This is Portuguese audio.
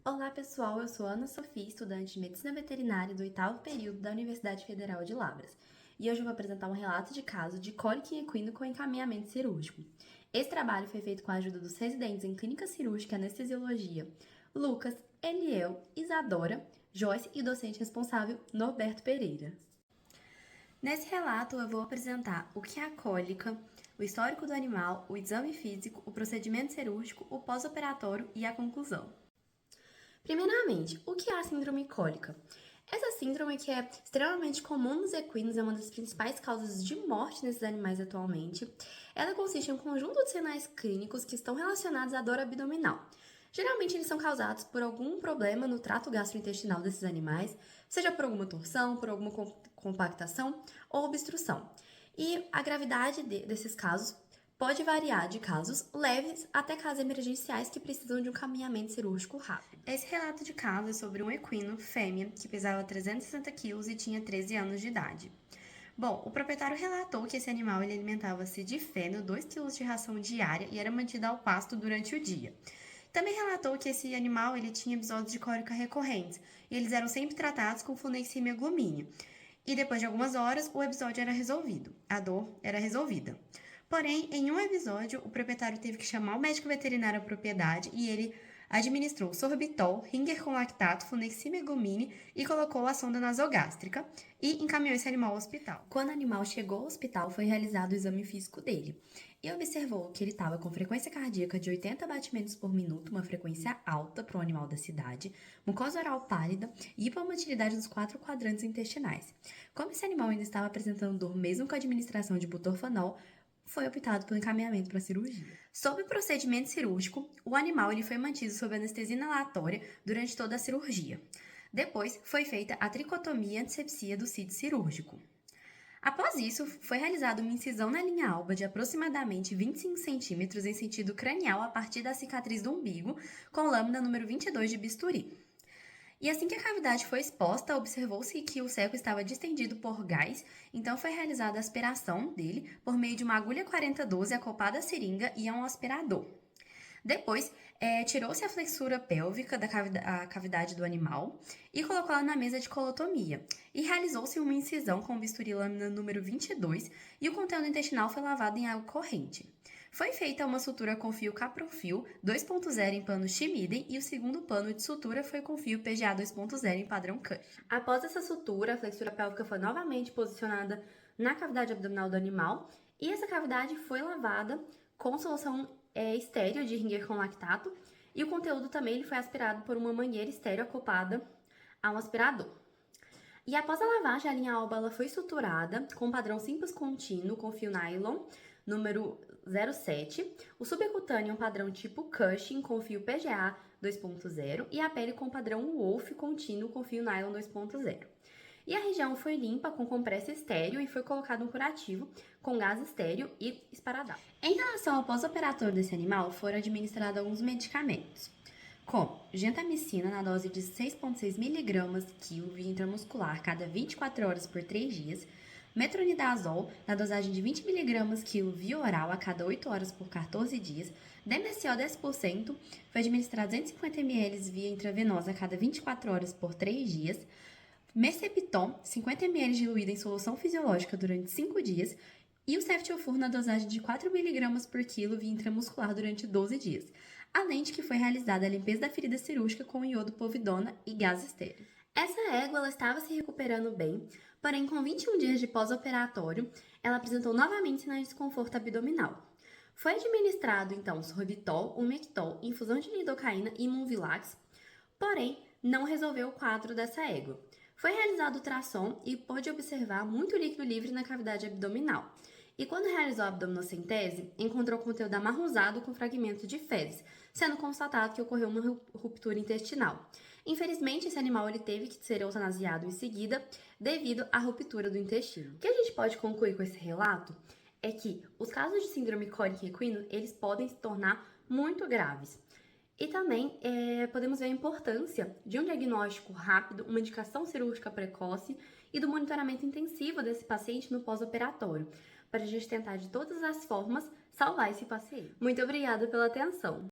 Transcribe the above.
Olá pessoal, eu sou Ana Sofia, estudante de Medicina Veterinária do 8º período da Universidade Federal de Lavras. E hoje eu vou apresentar um relato de caso de cólica em equino com encaminhamento cirúrgico. Esse trabalho foi feito com a ajuda dos residentes em Clínica Cirúrgica e Anestesiologia, Lucas, Eliel, Isadora, Joyce e docente responsável, Norberto Pereira. Nesse relato, eu vou apresentar o que é a cólica, o histórico do animal, o exame físico, o procedimento cirúrgico, o pós-operatório e a conclusão. Primeiramente, o que é a síndrome cólica? Essa síndrome, que é extremamente comum nos equinos, é uma das principais causas de morte nesses animais atualmente. Ela consiste em um conjunto de sinais clínicos que estão relacionados à dor abdominal. Geralmente, eles são causados por algum problema no trato gastrointestinal desses animais, seja por alguma torção, por alguma compactação ou obstrução. E a gravidade desses casos pode variar de casos leves até casos emergenciais que precisam de um caminhamento cirúrgico rápido. Esse relato de caso é sobre um equino fêmea que pesava 360 quilos e tinha 13 anos de idade. Bom, o proprietário relatou que esse animal ele alimentava-se de feno, 2 kg de ração diária e era mantido ao pasto durante o dia. Também relatou que esse animal ele tinha episódios de cólica recorrentes e eles eram sempre tratados com fluneximia glumínea. E depois de algumas horas, o episódio era resolvido, a dor era resolvida. Porém, em um episódio, o proprietário teve que chamar o médico veterinário à propriedade e ele administrou sorbitol, ringer com lactato, fluneximia glumine e colocou a sonda nasogástrica e encaminhou esse animal ao hospital. Quando o animal chegou ao hospital, foi realizado o exame físico dele e observou que ele estava com frequência cardíaca de 80 batimentos por minuto, uma frequência alta para um animal da cidade, mucosa oral pálida e hipomotilidade dos 4 quadrantes intestinais. Como esse animal ainda estava apresentando dor mesmo com a administração de butorfanol, foi optado pelo encaminhamento para a cirurgia. Sob o procedimento cirúrgico, o animal ele foi mantido sob anestesia inalatória durante toda a cirurgia. Depois, foi feita a tricotomia e antisepsia do sítio cirúrgico. Após isso, foi realizada uma incisão na linha alba de aproximadamente 25 centímetros em sentido cranial a partir da cicatriz do umbigo, com lâmina número 22 de bisturi. E assim que a cavidade foi exposta, observou-se que o seco estava distendido por gás, então foi realizada a aspiração dele por meio de uma agulha 4012 acoplada à seringa e a um aspirador. Depois, tirou-se a flexura pélvica da cavidade do animal e colocou-la na mesa de colotomia. E realizou-se uma incisão com bisturi lâmina número 22 e o conteúdo intestinal foi lavado em água corrente. Foi feita uma sutura com fio Caprofil 2.0 em pano Chimiden e o segundo pano de sutura foi com fio PGA 2.0 em padrão Cushing. Após essa sutura, a flexura pélvica foi novamente posicionada na cavidade abdominal do animal e essa cavidade foi lavada com solução estéreo de ringer com lactato e o conteúdo também ele foi aspirado por uma mangueira estéreo acoplada a um aspirador. E após a lavagem, a linha alba ela foi suturada com padrão simples contínuo com fio nylon número 07, o subcutâneo padrão tipo Cushing com fio PGA 2.0 e a pele com padrão Wolf contínuo com fio nylon 2.0. E a região foi limpa com compressa estéreo e foi colocado um curativo com gás estéreo e esparadrapo. Em relação ao pós-operatório desse animal, foram administrados alguns medicamentos, como gentamicina na dose de 6,6 mg quilo via intramuscular cada 24 horas por 3 dias, metronidazol na dosagem de 20 mg quilo via oral a cada 8 horas por 14 dias, DMSO 10% foi administrado 250 ml via intravenosa a cada 24 horas por 3 dias, Merceptom, 50 ml diluído em solução fisiológica durante 5 dias, e o Ceftiofur na dosagem de 4 mg por quilo via intramuscular durante 12 dias, além de que foi realizada a limpeza da ferida cirúrgica com iodo povidona e gás estéreo. Essa égua ela estava se recuperando bem, porém com 21 dias de pós-operatório, ela apresentou novamente sinais de desconforto abdominal. Foi administrado então sorbitol, umectol, infusão de lidocaína e imunvilax, porém não resolveu o quadro dessa égua. Foi realizado o ultrassom e pôde observar muito líquido livre na cavidade abdominal. E quando realizou a abdominocentese, encontrou conteúdo amarronzado com fragmentos de fezes, sendo constatado que ocorreu uma ruptura intestinal. Infelizmente, esse animal ele teve que ser eutanasiado em seguida devido à ruptura do intestino. O que a gente pode concluir com esse relato é que os casos de síndrome cólica em equino, eles podem se tornar muito graves. E também podemos ver a importância de um diagnóstico rápido, uma indicação cirúrgica precoce e do monitoramento intensivo desse paciente no pós-operatório, para a gente tentar de todas as formas salvar esse paciente. Muito obrigada pela atenção!